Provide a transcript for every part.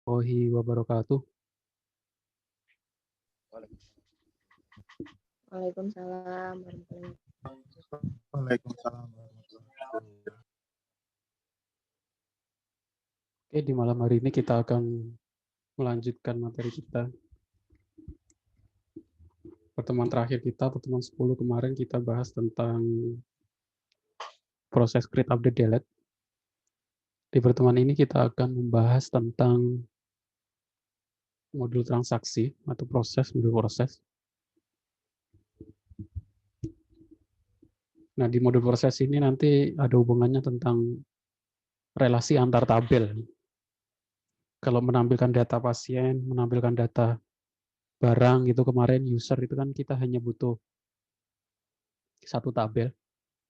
Warahmatullahi wabarakatuh. Waalaikumsalam warahmatullahi wabarakatuh. Waalaikumsalam warahmatullahi wabarakatuh. Oke, di malam hari ini kita akan melanjutkan materi kita. Pertemuan terakhir kita, pertemuan 10 kemarin kita bahas tentang proses create, update, delete. Di pertemuan ini kita akan membahas tentang modul transaksi atau modul proses. Nah, di modul proses ini nanti ada hubungannya tentang relasi antar tabel. Kalau menampilkan data pasien, menampilkan data barang gitu kemarin user itu kan kita hanya butuh satu tabel.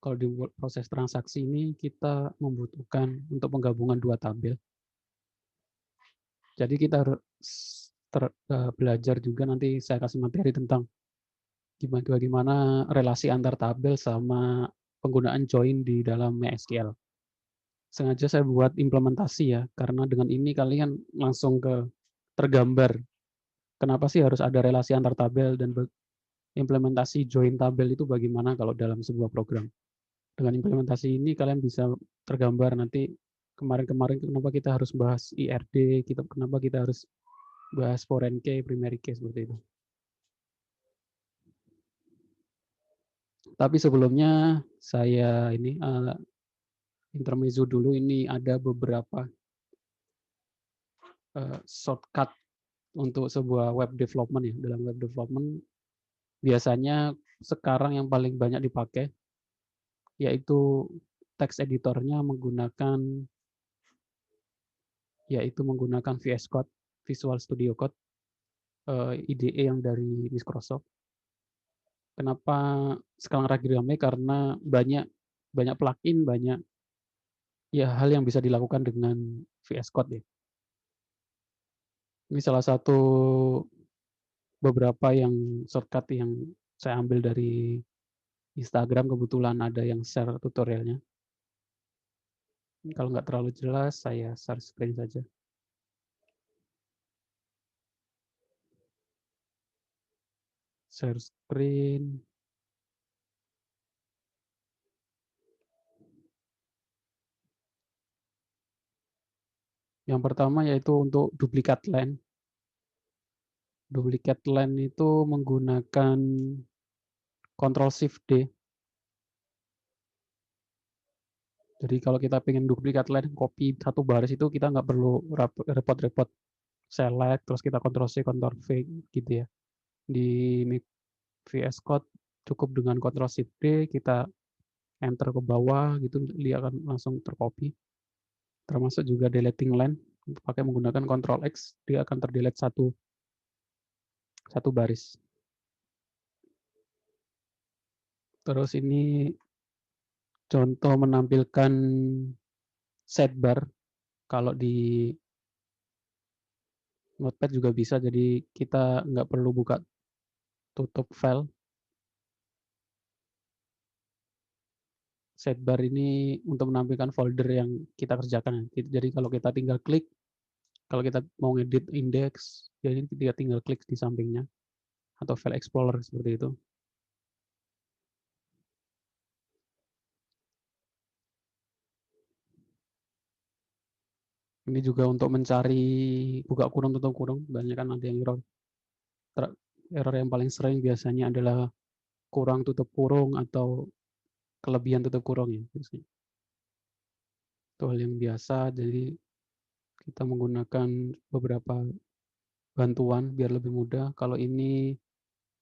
Kalau di proses transaksi ini kita membutuhkan untuk penggabungan dua tabel. Jadi kita harus belajar juga, nanti saya kasih materi tentang gimana relasi antar tabel sama penggunaan join di dalam MySQL. Sengaja saya buat implementasi ya, karena dengan ini kalian langsung tergambar kenapa sih harus ada relasi antar tabel dan implementasi join tabel itu bagaimana kalau dalam sebuah program. Dengan implementasi ini kalian bisa tergambar nanti kemarin-kemarin kenapa kita harus bahas IRD, kenapa kita harus bahas foreign key, primary key seperti itu. Tapi sebelumnya saya ini intermezzo dulu, ini ada beberapa shortcut untuk sebuah web development ya. Dalam web development biasanya sekarang yang paling banyak dipakai yaitu text editornya menggunakan VS Code, Visual Studio Code, IDE yang dari Microsoft. Kenapa sekarang lagi ramai? Karena banyak plugin, banyak ya hal yang bisa dilakukan dengan VS Code ya. Ini salah satu beberapa yang shortcut yang saya ambil dari Instagram, kebetulan ada yang share tutorialnya. Kalau nggak terlalu jelas, saya share screen saja. Share screen. Yang pertama yaitu untuk duplikat line. Duplikat line itu menggunakan Ctrl+Shift+D. Jadi kalau kita pengen duplikat line, copy satu baris itu kita nggak perlu repot-repot select, terus kita Ctrl+C, Ctrl+V gitu ya. Di VS Code cukup dengan Ctrl+Shift+D, kita enter ke bawah gitu, dia akan langsung tercopy. Termasuk juga deleting line, pakai menggunakan Ctrl+X, dia akan terdelete satu baris. Terus ini contoh menampilkan sidebar. Kalau di Notepad juga bisa, jadi kita nggak perlu buka tutup file. Sidebar ini untuk menampilkan folder yang kita kerjakan. Jadi kalau kita tinggal klik, kalau kita mau ngedit index, jadi kita tinggal klik di sampingnya, atau file explorer seperti itu. Ini juga untuk mencari buka kurung tutup kurung, banyak kan ada yang error. Error yang paling sering biasanya adalah kurang tutup kurung atau kelebihan tutup kurung ya. Itu hal yang biasa, jadi kita menggunakan beberapa bantuan biar lebih mudah. Kalau ini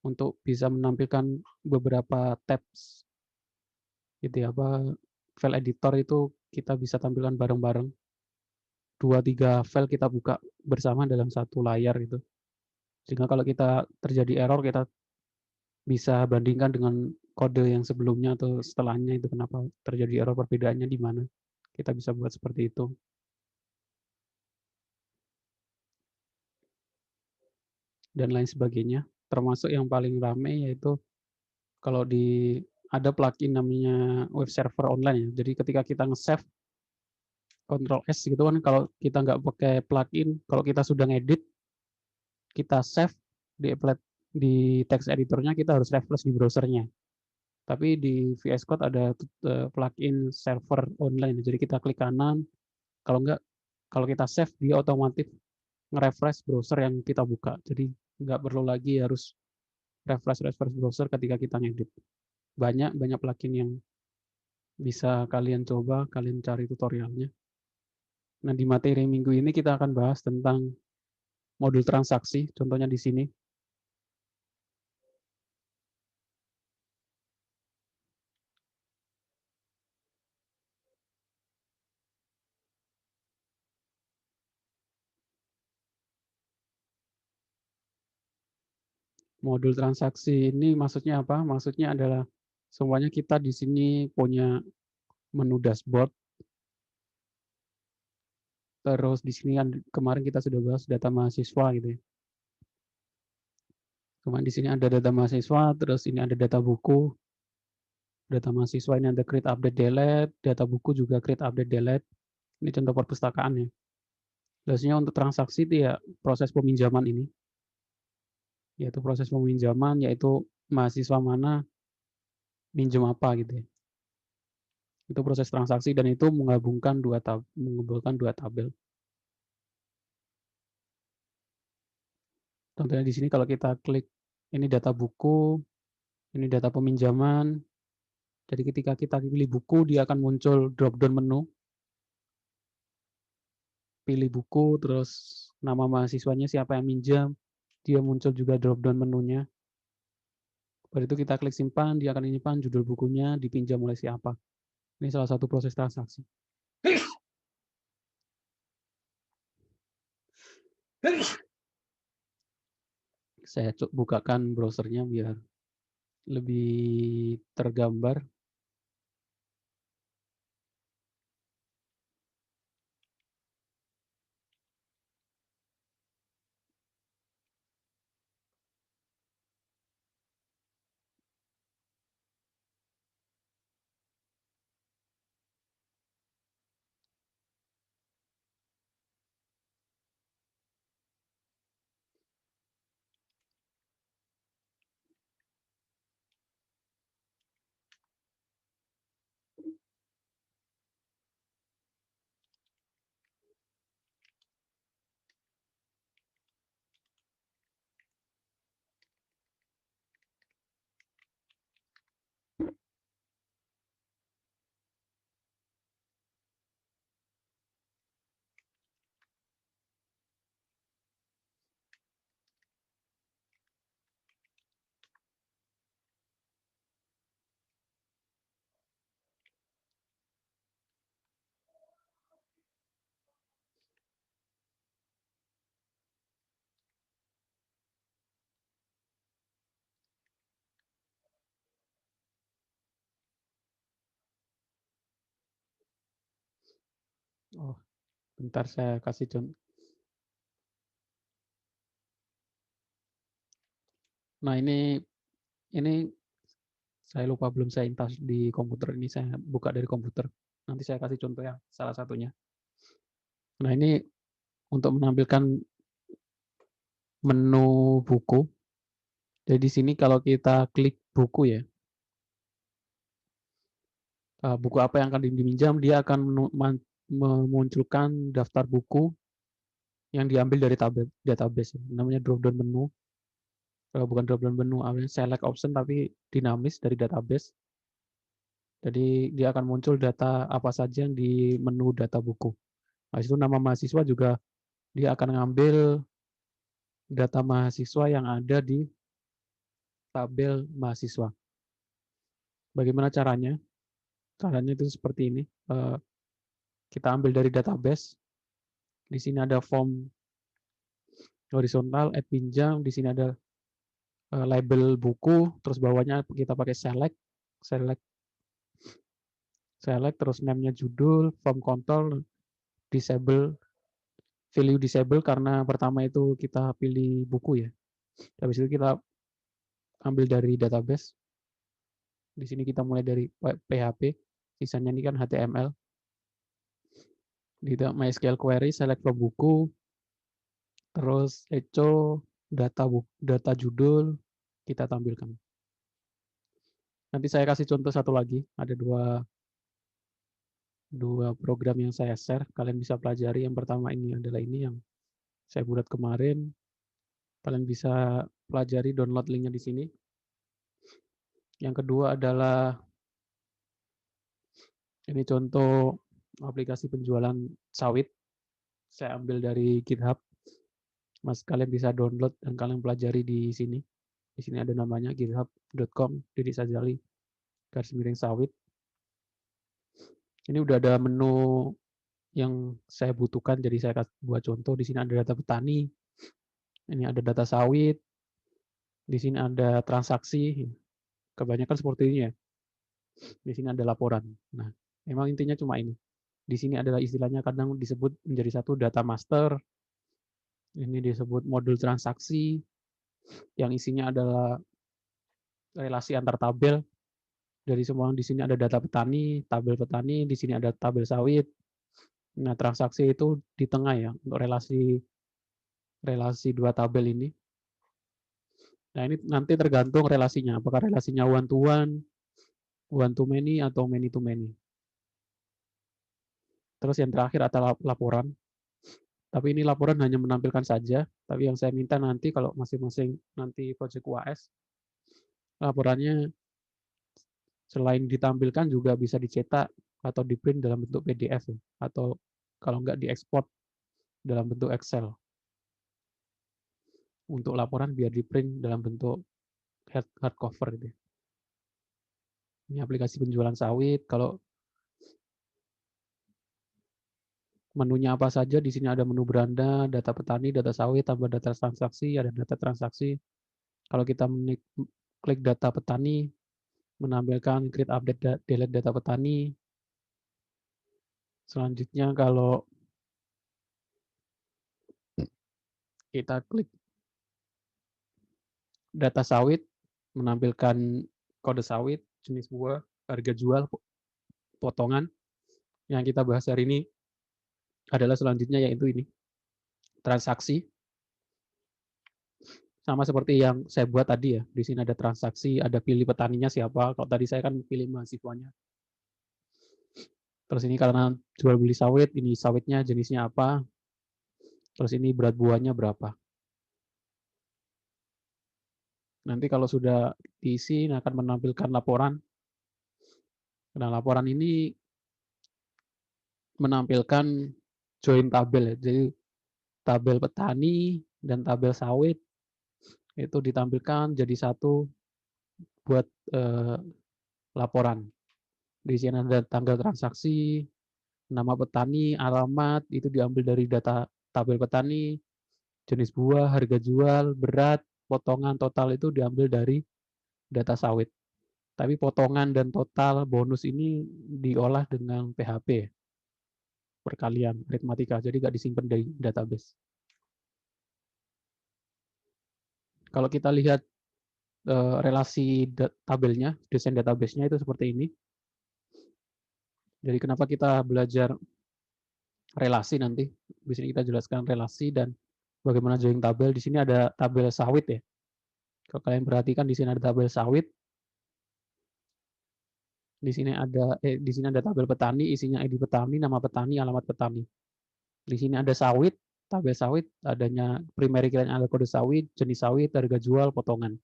untuk bisa menampilkan beberapa tabs gitu ya, file editor itu kita bisa tampilkan bareng-bareng. 2-3 file kita buka bersama dalam satu layar gitu. Sehingga kalau kita terjadi error, kita bisa bandingkan dengan kode yang sebelumnya atau setelahnya itu kenapa terjadi error, perbedaannya di mana. Kita bisa buat seperti itu. Dan lain sebagainya. Termasuk yang paling ramai yaitu kalau ada plugin namanya web server online ya. Jadi ketika kita nge-save Ctrl S gitu kan kalau kita nggak pakai plugin, kalau kita sudah ngedit, kita save di text editornya kita harus refresh di browsernya. Tapi di VS Code ada plugin server online. Jadi kita klik kanan, kalau kita save dia otomatis nge-refresh browser yang kita buka. Jadi nggak perlu lagi harus refresh browser ketika kita ngedit. Banyak plugin yang bisa kalian coba, kalian cari tutorialnya. Nah, di materi minggu ini kita akan bahas tentang modul transaksi, contohnya di sini. Modul transaksi ini maksudnya apa? Maksudnya adalah semuanya kita di sini punya menu dashboard. Terus di sini kan kemarin kita sudah bahas data mahasiswa gitu ya. Kemudian di sini ada data mahasiswa, terus ini ada data buku. Data mahasiswa ini ada create, update, delete. Data buku juga create, update, delete. Ini contoh perpustakaan ya. Biasanya untuk transaksi itu ya proses peminjaman ini. Yaitu proses peminjaman, yaitu mahasiswa mana minjem apa gitu ya. Itu proses transaksi dan itu menggabungkan dua tabel. Contohnya di sini kalau kita klik ini data buku, ini data peminjaman. Jadi ketika kita pilih buku dia akan muncul drop down menu. Pilih buku terus nama mahasiswanya siapa yang minjam, dia muncul juga drop down menunya. Pada itu kita klik simpan, dia akan menyimpan judul bukunya dipinjam oleh siapa. Ini salah satu proses transaksi. Saya bukakan browsernya biar lebih tergambar. Oh, bentar saya kasih contoh. Nah, ini saya lupa belum saya intas di komputer, ini saya buka dari komputer. Nanti saya kasih contoh ya, salah satunya. Nah, ini untuk menampilkan menu buku. Jadi di sini kalau kita klik buku ya, buku apa yang akan diminjam, dia akan memunculkan daftar buku yang diambil dari database. Namanya drop down menu. Bukan drop down menu, select option tapi dinamis dari database. Jadi dia akan muncul data apa saja yang di menu data buku. Nah, itu nama mahasiswa juga dia akan ngambil data mahasiswa yang ada di tabel mahasiswa. Bagaimana caranya? Caranya itu seperti ini. Kita ambil dari database. Di sini ada form horizontal, add pinjam. Di sini ada label buku. Terus bawahnya kita pakai select, terus name-nya judul, form control, disable, value disable karena pertama itu kita pilih buku ya. Habis itu kita ambil dari database. Di sini kita mulai dari PHP, sisanya ini kan HTML. Di MySQL query select from buku, terus echo data judul kita tampilkan. Nanti saya kasih contoh satu lagi, ada dua program yang saya share, kalian bisa pelajari. Yang pertama ini adalah ini yang saya buat kemarin. Kalian bisa pelajari, download linknya di sini. Yang kedua adalah ini contoh aplikasi penjualan sawit. Saya ambil dari GitHub. Mas, kalian bisa download dan kalian pelajari di sini. Di sini ada namanya github.com/sawit. Ini udah ada menu yang saya butuhkan, jadi saya buat contoh. Di sini ada data petani, ini ada data sawit, di sini ada transaksi. Kebanyakan seperti ini ya. Di sini ada laporan. Nah, memang intinya cuma ini. Di sini adalah istilahnya kadang disebut menjadi satu data master. Ini disebut modul transaksi, yang isinya adalah relasi antar tabel. Dari semua di sini ada data petani, tabel petani, di sini ada tabel sawit. Nah, transaksi itu di tengah ya, untuk relasi dua tabel ini. Nah, ini nanti tergantung relasinya, apakah relasinya one to many, atau many to many. Terus yang terakhir adalah laporan. Tapi ini laporan hanya menampilkan saja, tapi yang saya minta nanti kalau masing-masing nanti project UAS, laporannya selain ditampilkan juga bisa dicetak atau di-print dalam bentuk PDF, atau kalau enggak diekspor dalam bentuk Excel. Untuk laporan biar di-print dalam bentuk hardcover gitu. Ini aplikasi penjualan sawit. Kalau menunya apa saja, di sini ada menu beranda, data petani, data sawit, tambah data transaksi, ada data transaksi. Kalau kita klik data petani, menampilkan create update delete data petani. Selanjutnya kalau kita klik data sawit, menampilkan kode sawit, jenis buah, harga jual, potongan. Yang kita bahas hari ini adalah selanjutnya, yaitu ini, transaksi. Sama seperti yang saya buat tadi ya, di sini ada transaksi, ada pilih petaninya siapa. Kalau tadi saya kan pilih mahasiswanya. Terus ini karena jual beli sawit, ini sawitnya jenisnya apa. Terus ini berat buahnya berapa. Nanti kalau sudah diisi, akan menampilkan laporan. Nah, laporan ini menampilkan join tabel ya. Jadi tabel petani dan tabel sawit itu ditampilkan jadi satu buat laporan. Di sini ada tanggal transaksi, nama petani, alamat, itu diambil dari data tabel petani, jenis buah, harga jual, berat, potongan, total itu diambil dari data sawit. Tapi potongan dan total bonus ini diolah dengan PHP, perkalian, aritmatika, jadi nggak disimpan dari database. Kalau kita lihat relasi tabelnya, desain database-nya itu seperti ini. Jadi kenapa kita belajar relasi nanti? Di sini kita jelaskan relasi dan bagaimana join tabel. Di sini ada tabel sawit ya. Kalau kalian perhatikan di sini ada tabel sawit. Di sini ada tabel petani, isinya ID petani, nama petani, alamat petani. Di sini ada sawit, tabel sawit, adanya primary key ada kode sawit, jenis sawit, harga jual, potongan.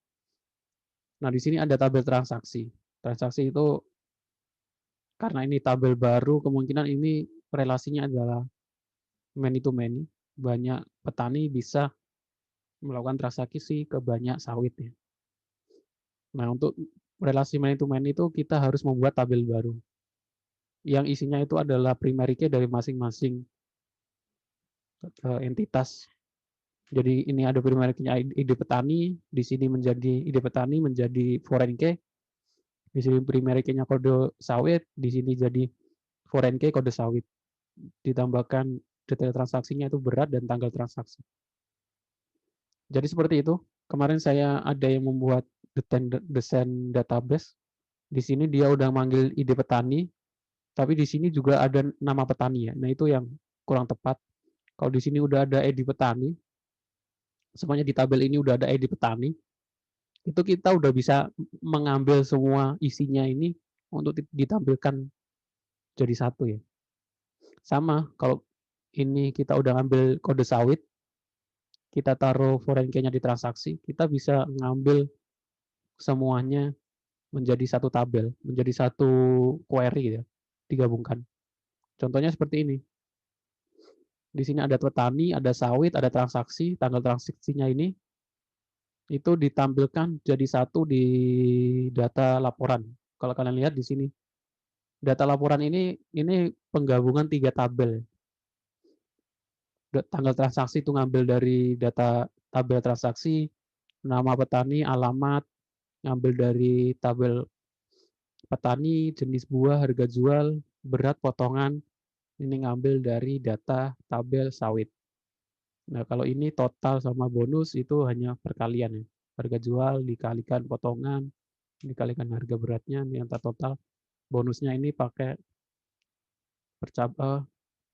Nah, di sini ada tabel transaksi. Transaksi itu karena ini tabel baru, kemungkinan ini relasinya adalah many to many. Banyak petani bisa melakukan transaksi ke banyak sawit ya. Nah, untuk relasi many to many itu kita harus membuat tabel baru. Yang isinya itu adalah primary key dari masing-masing entitas. Jadi ini ada primary key-nya ID petani, di sini menjadi ID petani menjadi foreign key. Di sini primary key-nya kode sawit, di sini jadi foreign key kode sawit. Ditambahkan detail transaksinya itu berat dan tanggal transaksi. Jadi seperti itu. Kemarin saya ada yang membuat desain database. Di sini dia udah manggil ID petani, tapi di sini juga ada nama petani ya. Nah, itu yang kurang tepat. Kalau di sini udah ada ID petani, semuanya di tabel ini udah ada ID petani, itu kita udah bisa mengambil semua isinya ini untuk ditampilkan jadi satu ya. Sama kalau ini kita udah ngambil kode sawit, kita taruh foreign key-nya di transaksi, kita bisa ngambil semuanya menjadi satu tabel, menjadi satu query ya, digabungkan. Contohnya seperti ini. Di sini ada petani, ada sawit, ada transaksi, tanggal transaksinya ini itu ditampilkan jadi satu di data laporan. Kalau kalian lihat di sini, data laporan ini penggabungan 3 tabel. Tanggal transaksi itu ngambil dari data tabel transaksi, nama petani, alamat, ngambil dari tabel petani, jenis buah, harga jual, berat, potongan, ini ngambil dari data tabel sawit. Nah, kalau ini total sama bonus itu hanya perkalian ya. Harga jual dikalikan potongan, dikalikan harga beratnya, ini antar total. Bonusnya ini pakai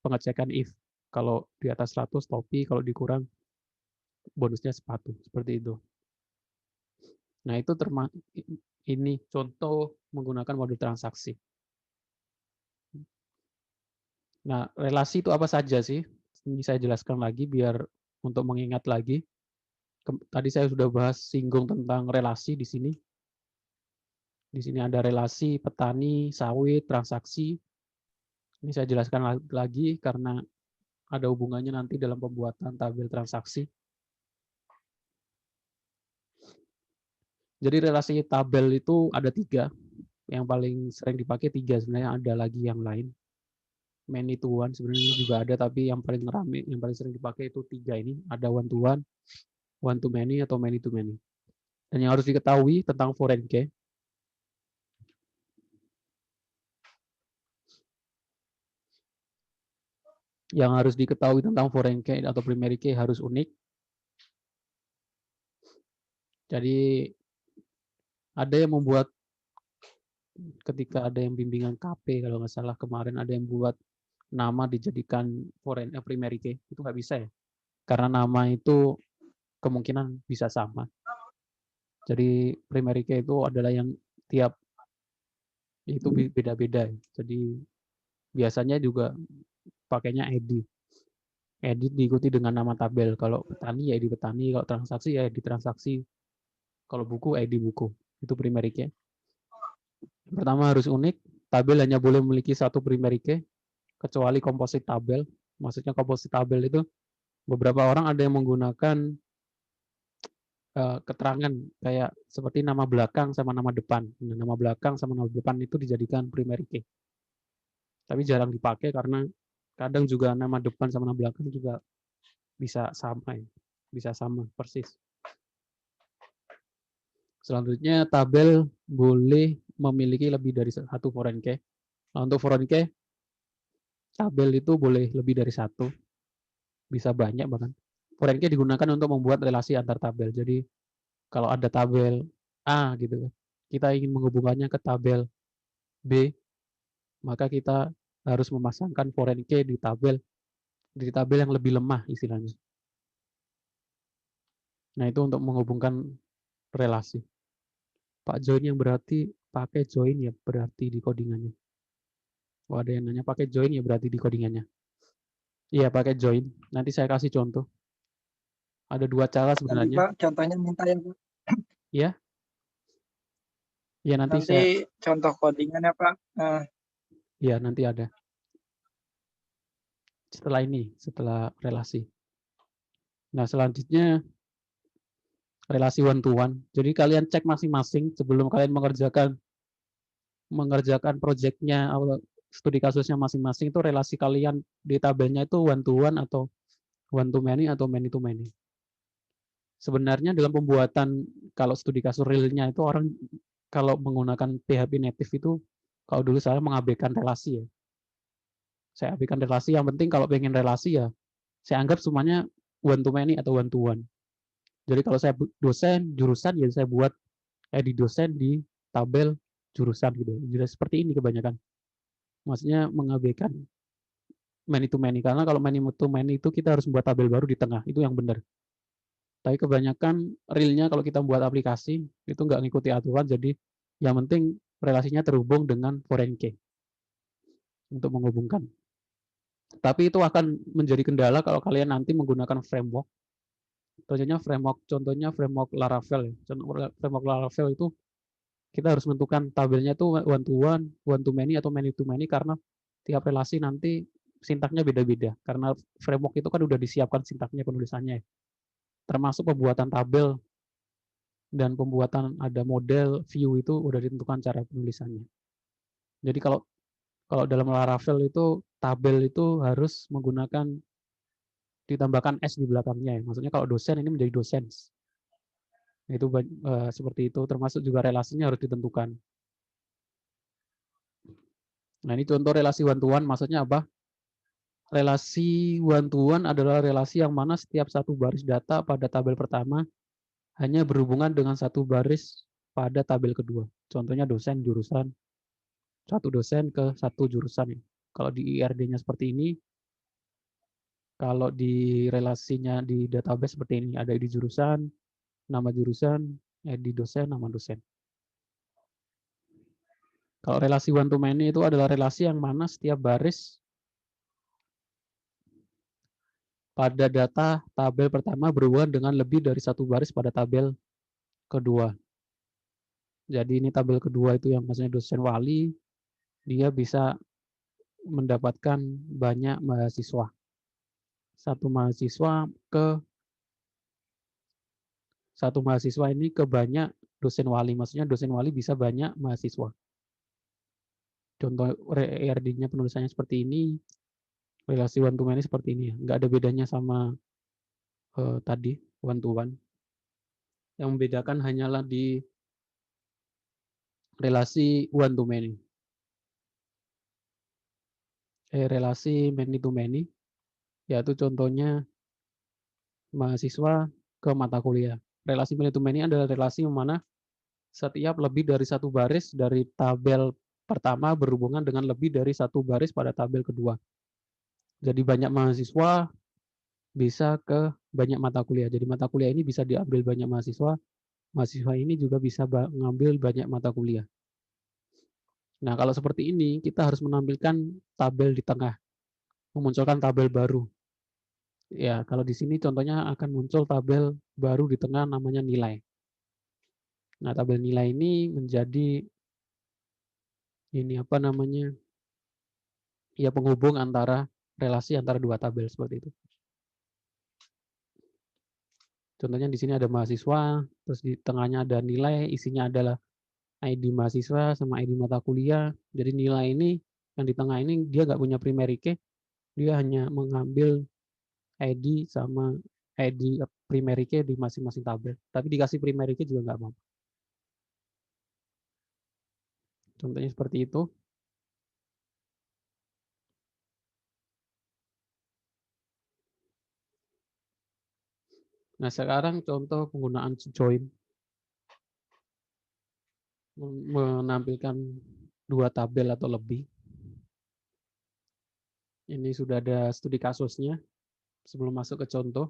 pengecekan if. Kalau di atas 100 topi, kalau dikurang bonusnya sepatu, seperti itu. Nah, itu ini contoh menggunakan modul transaksi. Nah, relasi itu apa saja sih? Ini saya jelaskan lagi biar untuk mengingat lagi. Tadi saya sudah bahas singgung tentang relasi di sini. Di sini ada relasi petani, sawit, transaksi. Ini saya jelaskan lagi karena ada hubungannya nanti dalam pembuatan tabel transaksi. Jadi relasi tabel itu ada 3. Yang paling sering dipakai 3, sebenarnya ada lagi yang lain. Many to one sebenarnya juga ada, tapi yang paling rame, yang paling sering dipakai itu 3 ini. Ada one to many, atau many to many. Dan yang harus diketahui tentang foreign key, yang harus diketahui tentang foreign key atau primary key harus unik. Jadi ada yang membuat, ketika ada yang bimbingan KP kalau nggak salah kemarin, ada yang buat nama dijadikan primary key, itu nggak bisa ya, karena nama itu kemungkinan bisa sama. Jadi primary key itu adalah yang tiap itu beda-beda. Jadi biasanya juga pakainya ID. Edit diikuti dengan nama tabel. Kalau petani ya ID petani, kalau transaksi ya ID transaksi, kalau buku ID buku. Itu primary key. Pertama harus unik, tabel hanya boleh memiliki satu primary key, kecuali composite tabel. Maksudnya composite tabel itu beberapa orang ada yang menggunakan keterangan kayak seperti nama belakang sama nama depan. Nah, nama belakang sama nama depan itu dijadikan primary key. Tapi jarang dipakai karena kadang juga nama depan sama nama belakang juga bisa sama ya. Bisa sama persis. Selanjutnya tabel boleh memiliki lebih dari satu foreign key. Nah, untuk foreign key, tabel itu boleh lebih dari satu, bisa banyak bahkan. Foreign key digunakan untuk membuat relasi antar tabel. Jadi kalau ada tabel A gitu, kita ingin menghubungkannya ke tabel B, maka kita harus memasangkan foreign key di tabel yang lebih lemah istilahnya. Nah, itu untuk menghubungkan relasi. Pak join yang berarti pakai join ya berarti di codingannya. Oh, ada yang nanya pakai join ya berarti di codingannya. Iya, pakai join. Nanti saya kasih contoh. Ada 2 cara sebenarnya. Nanti Pak, contohnya minta ya Pak. Iya. Ya nanti contoh codingannya Pak. Iya, nanti ada. Setelah relasi. Nah, selanjutnya relasi one to one. Jadi kalian cek masing-masing sebelum kalian mengerjakan proyeknya atau studi kasusnya masing-masing, itu relasi kalian di tabelnya itu one to one atau one to many atau many to many. Sebenarnya dalam pembuatan kalau studi kasus realnya itu orang kalau menggunakan PHP native itu kalau dulu saya mengabaikan relasi ya. Saya abaikan relasi, yang penting kalau pengen relasi ya saya anggap semuanya one to many atau one to one. Jadi kalau saya dosen jurusan ya saya buat di dosen di tabel jurusan gitu. Jadi seperti ini kebanyakan. Maksudnya mengabaikan many to many, karena kalau many to many itu kita harus membuat tabel baru di tengah, itu yang benar. Tapi kebanyakan realnya kalau kita buat aplikasi itu nggak ngikuti aturan, jadi yang penting relasinya terhubung dengan foreign key untuk menghubungkan. Tapi itu akan menjadi kendala kalau kalian nanti menggunakan framework. Contohnya framework Laravel. Framework Laravel itu kita harus menentukan tabelnya itu one to many atau many to many, karena tiap relasi nanti sintaknya beda-beda. Karena framework itu kan udah disiapkan sintaknya, penulisannya, termasuk pembuatan tabel dan pembuatan ada model view itu udah ditentukan cara penulisannya. Jadi kalau dalam Laravel itu tabel itu harus menggunakan ditambahkan S di belakangnya ya. Maksudnya kalau dosen ini menjadi dosens. Itu seperti itu, termasuk juga relasinya harus ditentukan. Nah, ini contoh relasi one to one, maksudnya apa? Relasi one to one adalah relasi yang mana setiap satu baris data pada tabel pertama hanya berhubungan dengan satu baris pada tabel kedua. Contohnya dosen jurusan, satu dosen ke satu jurusan. Kalau di IRD-nya seperti ini, kalau di relasinya di database seperti ini, ada ID jurusan, nama jurusan, ID dosen, nama dosen. Kalau relasi one to many itu adalah relasi yang mana setiap baris pada data tabel pertama berhubungan dengan lebih dari satu baris pada tabel kedua. Jadi ini tabel kedua itu yang maksudnya dosen wali, dia bisa mendapatkan banyak mahasiswa. Satu mahasiswa ini ke banyak dosen wali, maksudnya dosen wali bisa banyak mahasiswa. Contoh ERD-nya penulisannya seperti ini, relasi one to many seperti ini ya. Nggak ada bedanya sama tadi one to one. Yang membedakan hanyalah di relasi one to many. Relasi many to many, yaitu contohnya mahasiswa ke mata kuliah. Relasi many to many adalah relasi yang mana setiap lebih dari satu baris dari tabel pertama berhubungan dengan lebih dari satu baris pada tabel kedua. Jadi banyak mahasiswa bisa ke banyak mata kuliah. Jadi mata kuliah ini bisa diambil banyak mahasiswa, mahasiswa ini juga bisa mengambil banyak mata kuliah. Nah, kalau seperti ini, kita harus menampilkan tabel di tengah, memunculkan tabel baru. Ya, kalau di sini contohnya akan muncul tabel baru di tengah namanya nilai. Nah, tabel nilai ini menjadi ini apa namanya? Ya, penghubung antara relasi antara dua tabel seperti itu. Contohnya di sini ada mahasiswa, terus di tengahnya ada nilai, isinya adalah ID mahasiswa sama ID mata kuliah. Jadi nilai ini yang di tengah ini dia nggak punya primary key, dia hanya mengambil ID sama ID primary key di masing-masing tabel. Tapi dikasih primary key juga nggak apa-apa. Contohnya seperti itu. Nah, sekarang contoh penggunaan join. Menampilkan dua tabel atau lebih. Ini sudah ada studi kasusnya sebelum masuk ke contoh.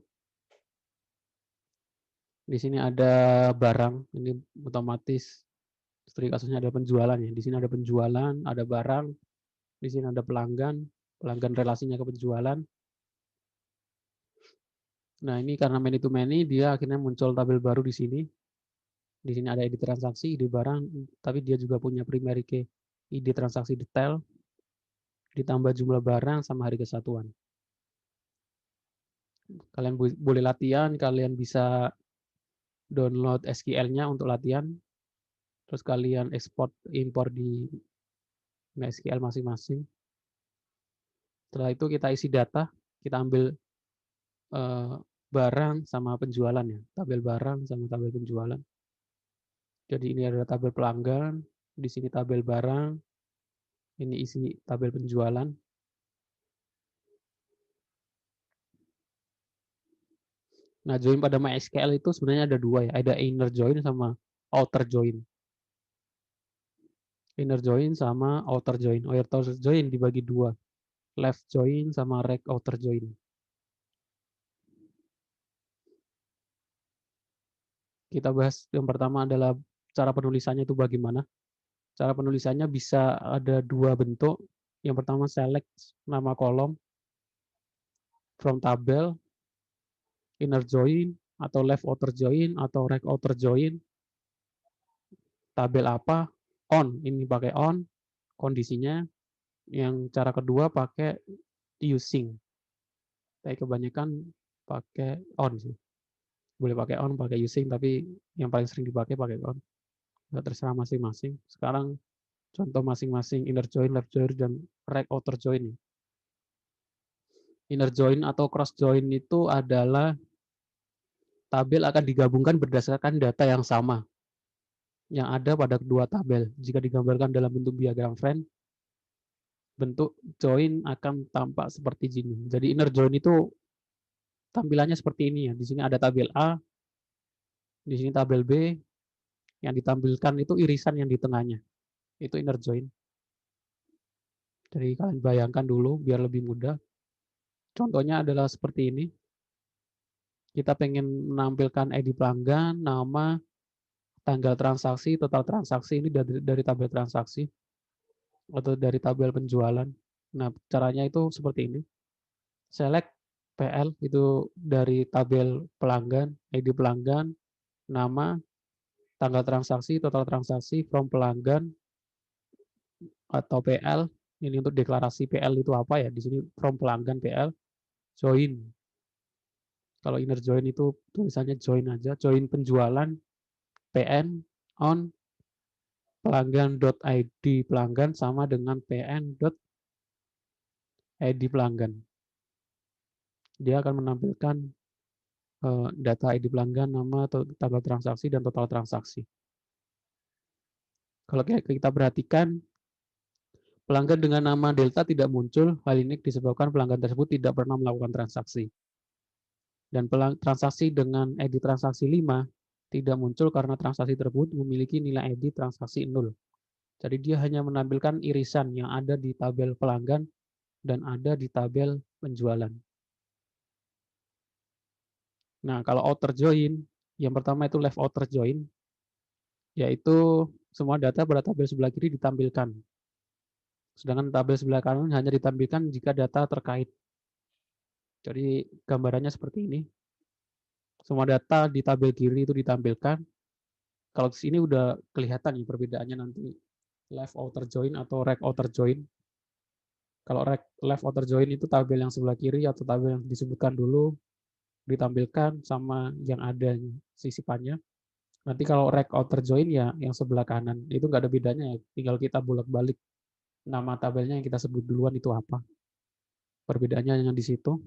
Di sini ada barang, ini otomatis studi kasusnya ada penjualan ya. Di sini ada penjualan, ada barang, di sini ada pelanggan relasinya ke penjualan. Nah, ini karena many to many, dia akhirnya muncul tabel baru di sini. Di sini ada ID transaksi, ID barang, tapi dia juga punya primary key, ID transaksi detail, ditambah jumlah barang sama hari kesatuan. Kalian boleh latihan, kalian bisa download SQL-nya untuk latihan, terus kalian ekspor impor di MySQL masing-masing. Setelah itu kita isi data, kita ambil barang sama penjualan ya, tabel barang sama tabel penjualan. Jadi ini adalah tabel pelanggan, di sini tabel barang, ini isi tabel penjualan. Nah, join pada MySQL itu sebenarnya ada dua ya, ada inner join sama outer join. Inner join sama outer join. Outer join dibagi dua. left join sama right outer join. Kita bahas yang pertama adalah cara penulisannya itu bagaimana. Cara penulisannya bisa ada dua bentuk. Yang pertama select nama kolom from tabel, inner join, atau left outer join, atau right outer join. Tabel apa? On, ini pakai on, kondisinya. Yang cara kedua pakai using. Tapi kebanyakan pakai on sih. Boleh pakai on, pakai using, tapi yang paling sering dipakai pakai on. Terserah masing-masing. Sekarang contoh masing-masing inner join, left join, dan right outer join. Inner join atau cross join itu adalah tabel akan digabungkan berdasarkan data yang sama yang ada pada kedua tabel. Jika digambarkan dalam bentuk diagram Venn, bentuk join akan tampak seperti ini. Jadi inner join itu tampilannya seperti ini ya. Di sini ada tabel A, di sini tabel B, yang ditampilkan itu irisan yang di tengahnya. Itu inner join. Jadi kalian bayangkan dulu biar lebih mudah. Contohnya adalah seperti ini. Kita pengen menampilkan ID pelanggan, nama, tanggal transaksi, total transaksi ini dari tabel transaksi atau dari tabel penjualan. Nah, caranya itu seperti ini. Select PL itu dari tabel pelanggan, ID pelanggan, nama, tanggal transaksi, total transaksi, from pelanggan atau PL. Ini untuk deklarasi PL itu apa ya? Di sini from pelanggan PL, join. Kalau inner join itu tulisannya join aja, join penjualan PN on pelanggan.id pelanggan sama dengan pn.id pelanggan. Dia akan menampilkan data ID pelanggan, nama, tanggal transaksi, dan total transaksi. Kalau kita perhatikan, pelanggan dengan nama Delta tidak muncul. Hal ini disebabkan pelanggan tersebut tidak pernah melakukan transaksi. Dan transaksi dengan ID transaksi 5 tidak muncul karena transaksi tersebut memiliki nilai ID transaksi 0. Jadi dia hanya menampilkan irisan yang ada di tabel pelanggan dan ada di tabel penjualan. Nah, kalau outer join, yang pertama itu left outer join, yaitu semua data pada tabel sebelah kiri ditampilkan. Sedangkan tabel sebelah kanan hanya ditampilkan jika data terkait. Jadi gambarannya seperti ini. Semua data di tabel kiri itu ditampilkan. Kalau di sini udah kelihatan nih perbedaannya nanti left outer join atau right outer join. Kalau left outer join itu tabel yang sebelah kiri atau tabel yang disebutkan dulu ditampilkan sama yang ada sisipannya. Nanti kalau right outer join ya yang sebelah kanan. Itu nggak ada bedanya ya. Tinggal kita bolak-balik nama tabelnya yang kita sebut duluan itu apa. Perbedaannya hanya di situ.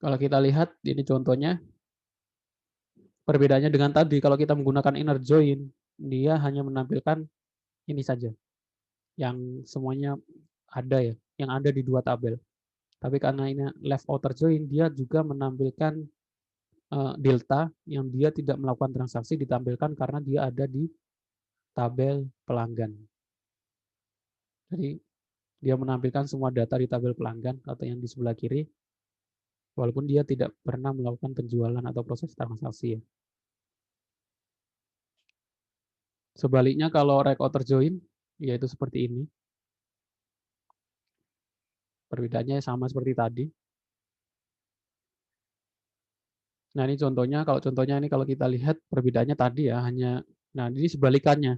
Kalau kita lihat, ini contohnya, perbedaannya dengan tadi, kalau kita menggunakan inner join, dia hanya menampilkan ini saja, yang semuanya ada ya, yang ada di dua tabel. Tapi karena ini left outer join, dia juga menampilkan delta yang dia tidak melakukan transaksi ditampilkan karena dia ada di tabel pelanggan. Jadi dia menampilkan semua data di tabel pelanggan atau yang di sebelah kiri, walaupun dia tidak pernah melakukan penjualan atau proses transaksi. Sebaliknya kalau right outer join, yaitu seperti ini. Perbedaannya sama seperti tadi. Nah ini contohnya, kalau kita lihat perbedaannya tadi ya, nah ini sebalikannya.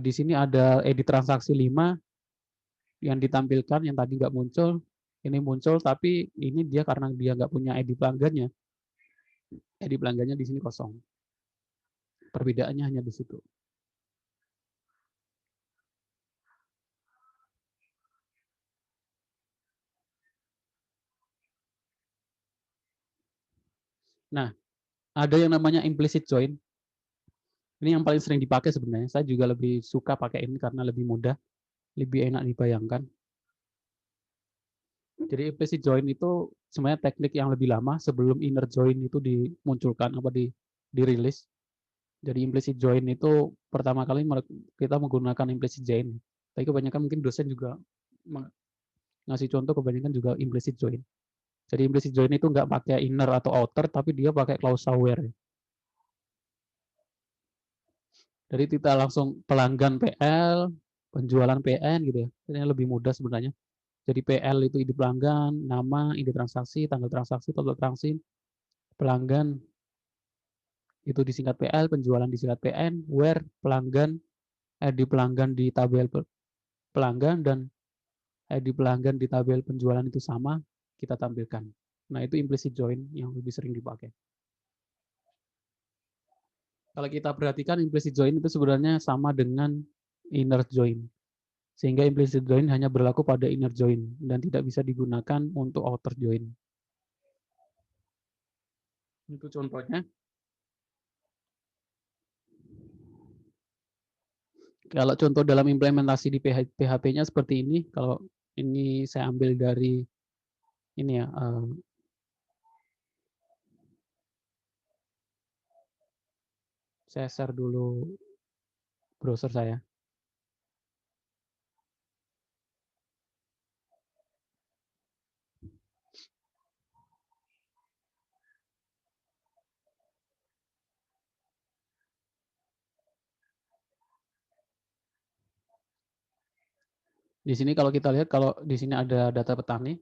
Di sini ada edit transaksi 5 yang ditampilkan, yang tadi nggak muncul, ini muncul, tapi ini dia karena dia nggak punya ID pelanggannya. ID pelanggannya di sini kosong. Perbedaannya hanya di situ. Nah, ada yang namanya implicit join. Ini yang paling sering dipakai sebenarnya. Saya juga lebih suka pakai ini karena lebih mudah, lebih enak dibayangkan. Jadi implicit join itu sebenarnya teknik yang lebih lama sebelum inner join itu dimunculkan dirilis. Jadi implicit join itu pertama kali kita menggunakan implicit join Tapi kebanyakan mungkin dosen juga ngasih contoh kebanyakan juga implicit join. Jadi implicit join itu nggak pakai inner atau outer, tapi dia pakai klausa where. Jadi kita langsung pelanggan PL, penjualan PN gitu ya. Ini lebih mudah sebenarnya. Jadi PL itu ID pelanggan, nama, ID transaksi, tanggal transaksi, total transaksi, pelanggan itu disingkat PL, penjualan disingkat PN, where pelanggan, ID pelanggan di tabel pelanggan dan ID pelanggan di tabel penjualan itu sama, kita tampilkan. Nah, itu implicit join yang lebih sering dipakai. Kalau kita perhatikan implicit join itu sebenarnya sama dengan inner join. Sehingga implicit join hanya berlaku pada inner join dan tidak bisa digunakan untuk outer join. Itu contohnya. Kalau contoh dalam implementasi di PHP-nya seperti ini, kalau ini saya ambil dari ini ya, saya share dulu browser saya. Di sini kalau kita lihat, kalau di sini ada data petani,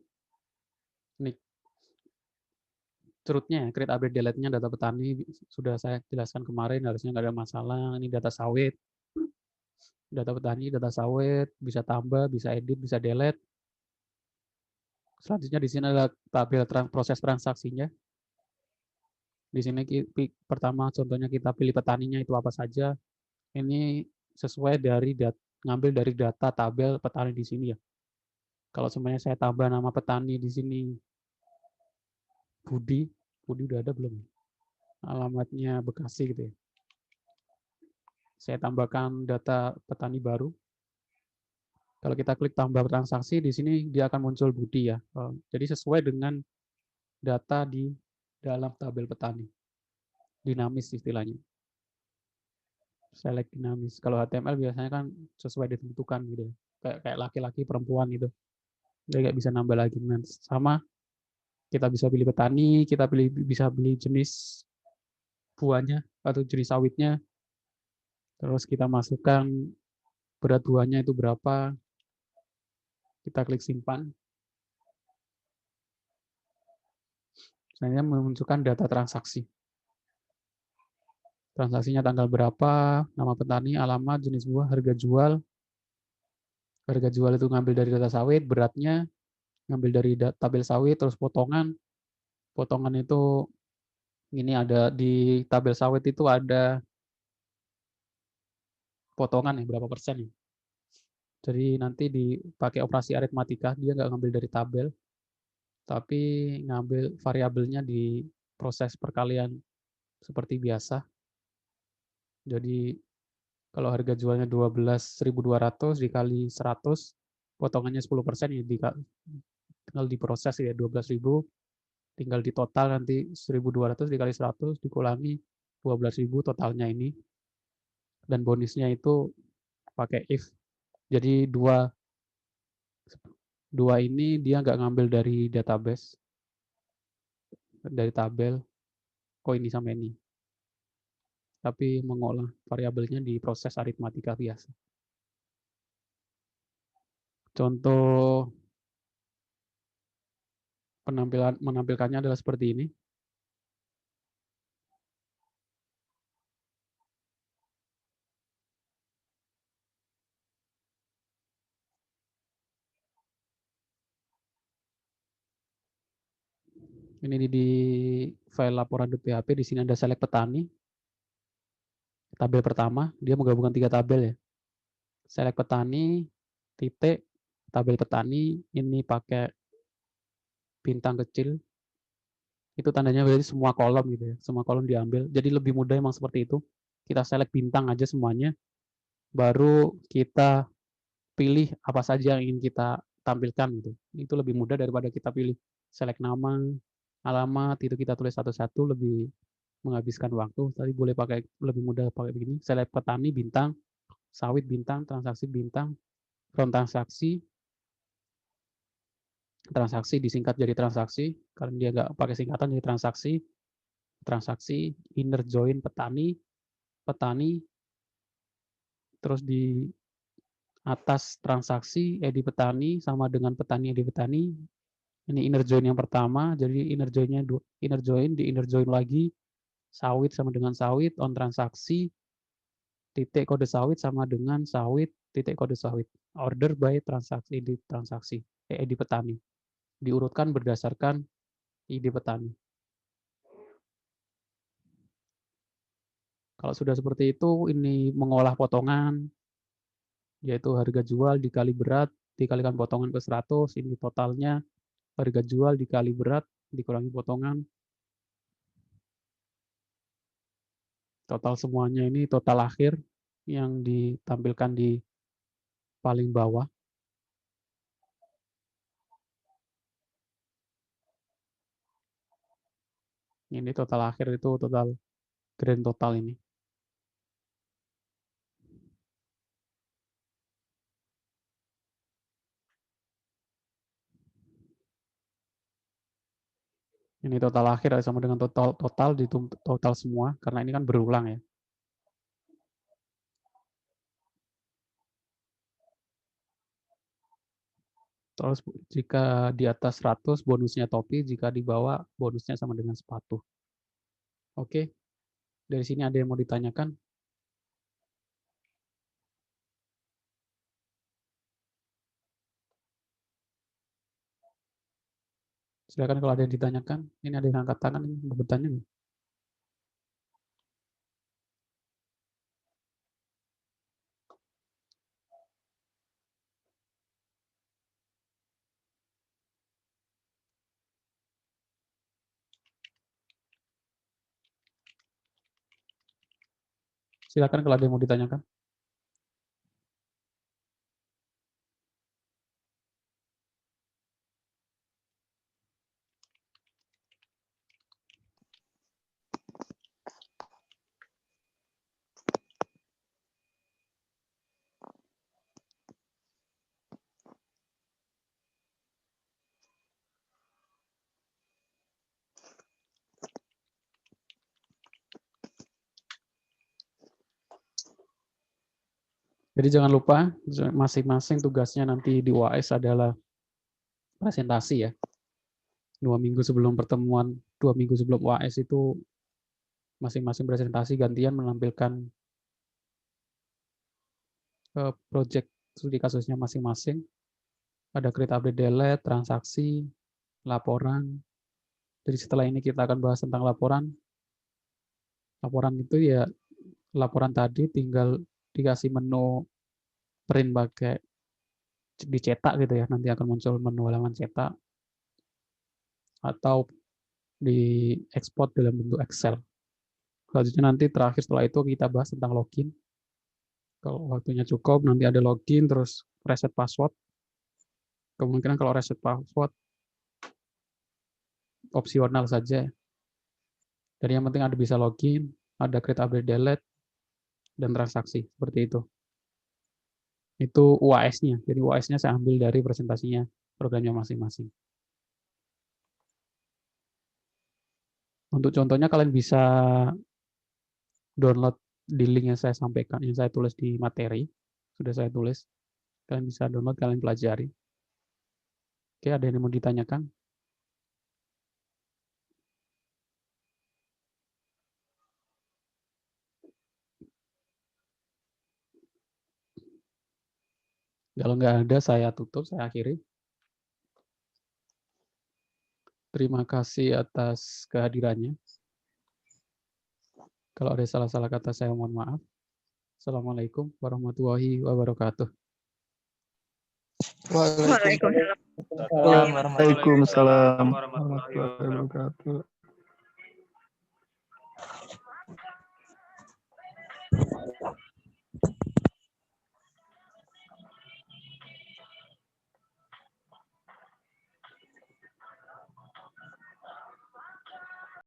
ini cerutnya ya, create update delete-nya data petani, sudah saya jelaskan kemarin, harusnya nggak ada masalah. Ini data sawit, data petani, data sawit, bisa tambah, bisa edit, bisa delete. Selanjutnya di sini ada tabel proses transaksinya. Di sini pertama contohnya kita pilih petaninya itu apa saja. Ini sesuai dari ngambil dari data tabel petani di sini ya. Kalau semuanya saya tambah nama petani di sini Budi udah ada belum? Alamatnya Bekasi gitu ya. Saya tambahkan data petani baru. Kalau kita klik tambah transaksi di sini dia akan muncul Budi ya. Jadi sesuai dengan data di dalam tabel petani. Dinamis istilahnya. Select dinamis. Kalau HTML biasanya kan sesuai ditentukan gitu ya. Kayak laki-laki perempuan gitu. Dia nggak bisa nambah lagi. Nah, sama kita bisa pilih petani, kita bisa pilih jenis buahnya atau jenis sawitnya. Terus kita masukkan berat buahnya itu berapa. Kita klik simpan. Selanjutnya memunculkan data transaksi. Transaksinya tanggal berapa, nama petani, alamat, jenis buah, harga jual. Harga jual itu ngambil dari data sawit, beratnya ngambil dari tabel sawit, terus potongan. Potongan itu ini ada di tabel sawit itu ada potongan ya, berapa persen ya. Jadi nanti dipakai operasi aritmatika, dia nggak ngambil dari tabel, tapi ngambil variabelnya di proses perkalian seperti biasa. Jadi kalau harga jualnya 12.200 dikali 100, potongannya 10% ya tinggal diproses ya 12.000, tinggal di total nanti 1.200 dikali 100 dikurangi 12.000 totalnya ini. Dan bonusnya itu pakai if. Jadi dua ini dia nggak ngambil dari database, dari tabel, ini sama ini. Tapi mengolah variabelnya di proses aritmatika biasa. Contoh menampilkannya adalah seperti ini. Ini di file laporan.php, di sini ada select petani. Tabel pertama, dia menggabungkan 3 tabel ya. Select petani, titik, tabel petani, ini pakai bintang kecil. Itu tandanya berarti semua kolom gitu ya. Semua kolom diambil. Jadi lebih mudah emang seperti itu. Kita select bintang aja semuanya. Baru kita pilih apa saja yang ingin kita tampilkan gitu. Itu lebih mudah daripada kita pilih select nama, alamat, itu kita tulis satu-satu, lebih menghabiskan waktu. Tadi boleh pakai lebih mudah pakai begini. Select petani bintang, sawit bintang, transaksi bintang, from transaksi. Transaksi disingkat jadi transaksi. Kalau dia nggak pakai singkatan jadi transaksi. Transaksi, inner join petani, terus di atas transaksi edi petani sama dengan petani edi petani. Ini inner join yang pertama, jadi inner join di inner join lagi, sawit sama dengan sawit, on transaksi, titik kode sawit sama dengan sawit, titik kode sawit. Order by transaksi, edi petani. Diurutkan berdasarkan ide petani. Kalau sudah seperti itu, ini mengolah potongan, yaitu harga jual dikali berat, dikalikan potongan ke 100, ini totalnya harga jual dikali berat, dikurangi potongan. Total semuanya ini total akhir yang ditampilkan di paling bawah. Ini total akhir itu total grand total ini. Ini total akhir sama dengan total di total semua karena ini kan berulang ya. Terus jika di atas 100 bonusnya topi, jika di bawah bonusnya sama dengan sepatu. Oke. Dari sini ada yang mau ditanyakan? Silakan kalau ada yang ditanyakan. Ini ada yang angkat tangan, ini mau bertanya nih. Silakan kalau ada yang mau ditanyakan. Jadi jangan lupa masing-masing tugasnya nanti di UAS adalah presentasi ya. 2 minggu sebelum pertemuan, 2 minggu sebelum UAS itu masing-masing presentasi gantian menampilkan project studi kasusnya masing-masing. Ada create update delete, transaksi, laporan. Jadi setelah ini kita akan bahas tentang laporan. Laporan itu ya laporan tadi tinggal dikasih menu print pakai dicetak gitu ya. Nanti akan muncul menu halaman cetak atau di ekspor dalam bentuk Excel. Selanjutnya nanti terakhir setelah itu kita bahas tentang login. Kalau waktunya cukup nanti ada login terus reset password. Kemungkinan kalau reset password opsional saja. Jadi yang penting ada bisa login, ada create update delete dan transaksi seperti itu. Itu UAS-nya. Jadi UAS-nya saya ambil dari presentasinya programnya masing-masing. Untuk contohnya kalian bisa download di link yang saya sampaikan, yang saya tulis di materi. Sudah saya tulis. Kalian bisa download, kalian pelajari. Oke, ada yang mau ditanyakan? Kalau nggak ada, saya tutup, saya akhiri. Terima kasih atas kehadirannya. Kalau ada salah-salah kata, saya mohon maaf. Assalamualaikum warahmatullahi wabarakatuh. Waalaikumsalam. Waalaikumsalam warahmatullahi wabarakatuh.